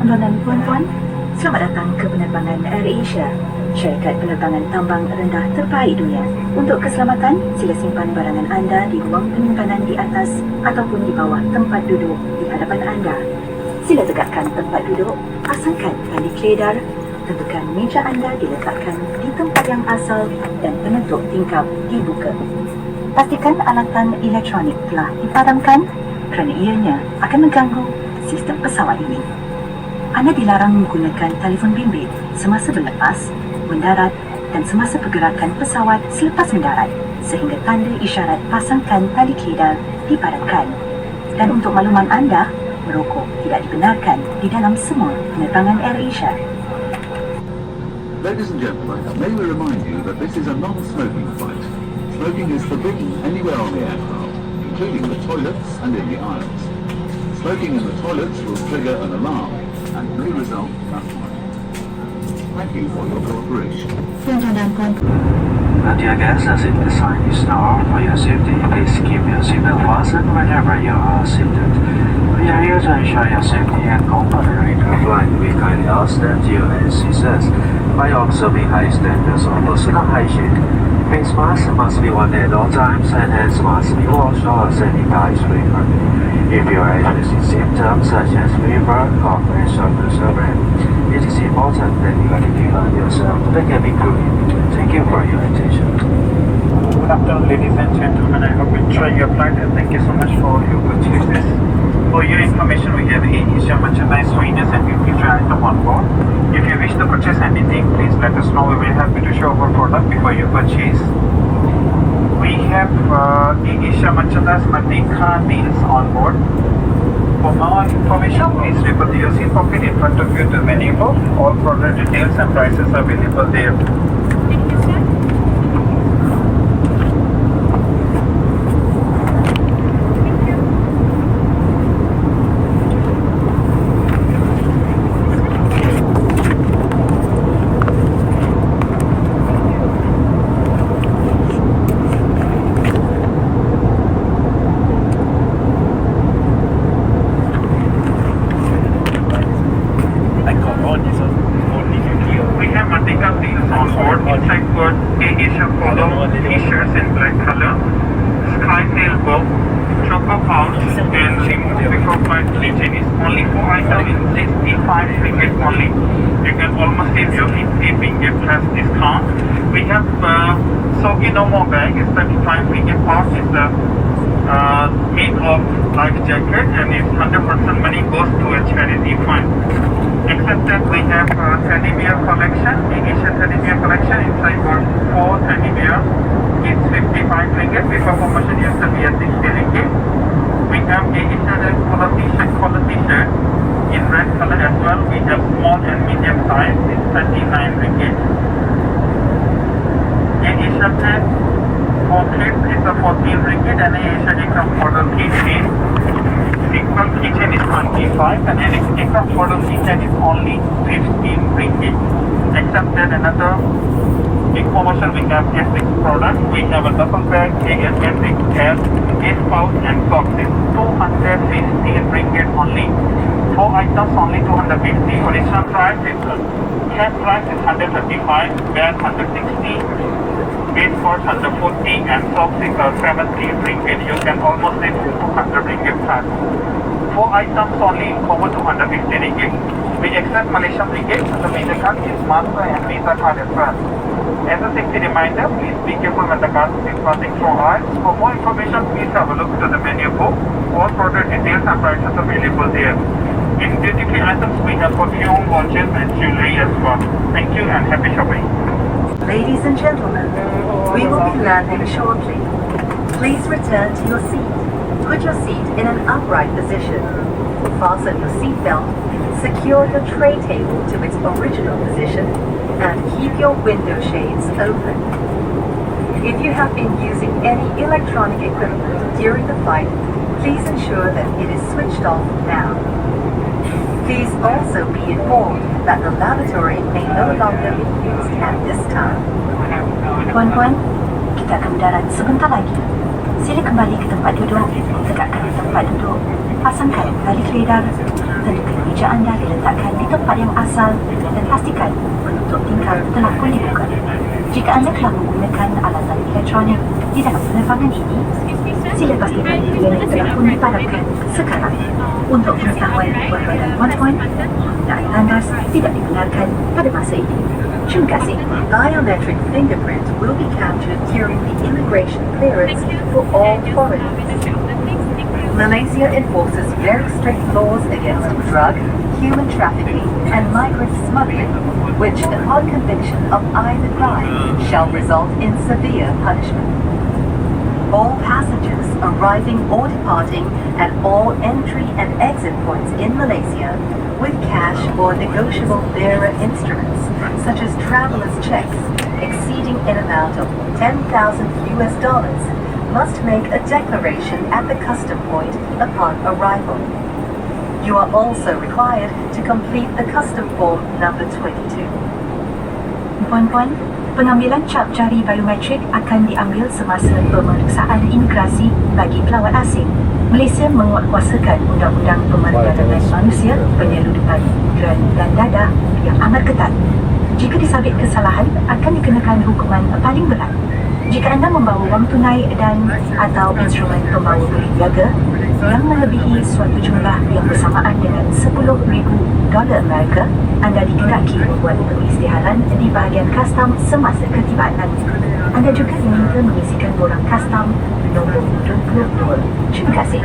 Tuan dan puan-puan, selamat datang ke penerbangan AirAsia, syarikat penerbangan tambang rendah terbaik dunia. Untuk keselamatan, sila simpan barangan anda di ruang penyimpanan di atas ataupun di bawah tempat duduk di hadapan anda. Sila tegakkan tempat duduk, pasangkan tali keledar, tentukan meja anda diletakkan di tempat yang asal dan penutup tingkap dibuka. Pastikan alatan elektronik telah dipadamkan kerana ianya akan mengganggu sistem pesawat ini. Anda dilarang menggunakan telefon bimbit semasa berlepas, mendarat dan semasa pergerakan pesawat selepas mendarat sehingga tanda isyarat pasangkan tali keledar dipadamkan. Dan untuk makluman anda, merokok tidak dibenarkan di dalam semua penerbangan AirAsia. Ladies and gentlemen, may we remind you that this is a non-smoking flight. Smoking is forbidden anywhere on the aircraft, including the toilets and in the aisles. Smoking in the toilets will trigger an alarm and may result in a fine. Thank you for your cooperation. Dear guests, as it is sign is now for your safety, please keep your seatbelt fastened whenever you are seated. We are here to ensure your safety and comfort during the flight. We kindly ask that you assist us by observing high standards of personal hygiene. Face masks must be worn at all times and hands must be washed or sanitized frequently. If you are experiencing symptoms such as fever, cough, and shortness of breath, it is important that you identify yourself to the cabin crew. Thank you for your attention. Good afternoon, ladies and gentlemen. I hope you enjoy your flight and thank you so much for your purchases. For your information, we have AirAsia merchandise, souvenirs and duty-free item on board. If you wish to purchase anything, please let us know. We will be happy to show our product before you purchase. We have AirAsia merchandise Merdeka deals on board. For more information, please refer to your seat pocket in front of you to menu board. All product details and prices are available there. We have Merdeka deals on board. Inside got AirAsia polo t-shirts in black color, skytail bow, choco pouch, and remove before flight keychain is only 4 items in 65 ringgit only. You can almost save your 50 ringgit plus discount. We have Sogi No More bag, is 35 ringgit pouch, is the made of life jacket and if 100% money goes to a charity fund. Except that we have teddy bear collection, AirAsia teddy bear collection. Inside got 4 teddy bear. It's 55 ringgit. Before promotion used to be at 60 ringgit. We have AirAsia red color t-shirt in red color as well. We have small and medium size. It's 39 ringgit. AirAsia pen for kids is a 14 ringgit and AirAsia aircraft model keychain. Sequel keychain is 25 and an aircraft model keychain is only 15 ringgit. Except that another big promotion, we have S6 product. We have a duffel bag, ASX, ace pouch and socks. It's 215 ringgit only. 4 items only 250. Original price is cash price is 135, bag 160. Base cost 140 and socks is 70 ringgit. You can almost save 200 ringgit plus. 4 items only over 250 ringgit. We accept Malaysian ringgit. The major card is Master and Visa card as well. As a safety reminder, please be careful when the card is passing through eyes. For more information, please have a look to the menu book. All product details and prices available there. In duty-free items, we have perfume, watches and jewelry as well. Thank you and happy shopping. Ladies and gentlemen, we will be landing shortly. Please return to your seat. Put your seat in an upright position. Fasten your seatbelt, secure your tray table to its original position, and keep your window shades open. If you have been using any electronic equipment during the flight, please ensure that it is switched off now. Please also be informed that the lavatory may no longer be used at this time. Puan-puan, kita akan mendarat sebentar lagi. Sila kembali ke tempat duduk, tegakkan tempat duduk, pasangkan tali keledar, tentukan meja meja anda diletakkan di tempat yang asal dan pastikan penutup tingkap telah pun dibuka. Jika anda telah menggunakan alatan elektronik di dalam penerbangan ini, sila pastikan unit telah pun dipadamkan sekarang. Untuk pengetahuan bahawa dan poin-poin, penggunaan tandas tidak dibenarkan pada masa ini. Terima kasih. Biometric fingerprint will be captured during the immigration clearance for all foreigners. Malaysia enforces very strict laws against drug, human trafficking and migrant smuggling, which upon conviction of either crime shall result in severe punishment. All passengers arriving or departing at all entry and exit points in Malaysia with cash or negotiable bearer instruments, such as travelers' checks exceeding an amount of $10,000 must make a declaration at the custom point upon arrival. You are also required to complete the custom form number 22. Puan-puan, pengambilan cap jari biometrik akan diambil semasa pemeriksaan imigrasi bagi pelawat asing. Malaysia menguatkuasakan Undang-Undang Pemerdagangan Manusia, Penyeludupan Migran dan Dadah yang amat ketat. Jika disabit kesalahan, akan dikenakan hukuman paling berat. Jika anda membawa wang tunai dan atau instrumen pembawa berniaga yang melebihi suatu jumlah yang bersamaan dengan $10,000 Amerika, anda dikendaki membuat pengisytiharan di bahagian kastam semasa ketibaan nanti. Anda juga diminta mengisikan borang kastam nombor 22. Terima kasih.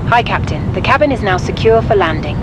Hi, Captain. The cabin is now secure for landing.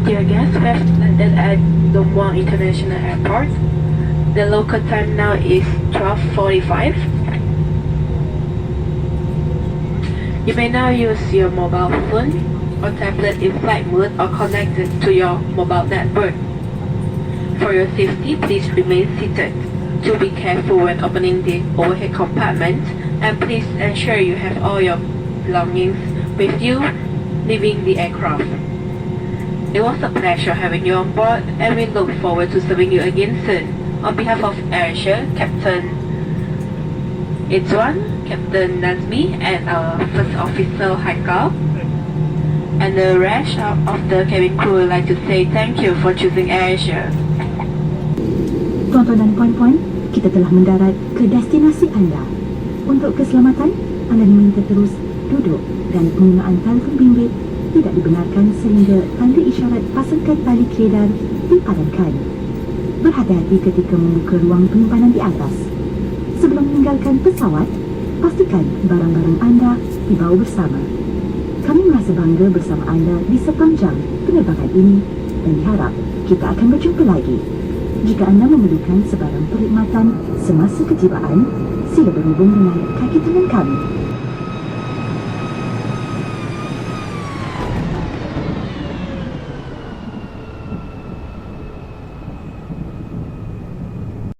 Dear guests, we have landed at Seulement International Airport. The local time now is 12:45. You may now use your mobile phone or tablet in flight mode or connected to your mobile network. For your safety, please remain seated. To be careful when opening the overhead compartment, and please ensure you have all your belongings with you leaving the aircraft. It was a pleasure having you on board, and we look forward to serving you again soon. On behalf of AirAsia, Captain A320, Captain Nazmi and First Officer Haikal. And the rest of the cabin crew would like to say thank you for choosing AirAsia. Tuan-tuan dan puan-puan, kita telah mendarat ke destinasi anda. Untuk keselamatan, anda diminta terus duduk dan penggunaan telefon bimbit tidak dibenarkan sehingga tanda isyarat pasangkan tali keledar dipadamkan. Berhati-hati ketika membuka ruang penyimpanan di atas. Sebelum meninggalkan pesawat, pastikan barang-barang anda dibawa bersama. Kami merasa bangga bersama anda di sepanjang penerbangan ini dan diharap kita akan berjumpa lagi. Jika anda memerlukan sebarang perkhidmatan semasa ketibaan, sila berhubung dengan kaki tangan kami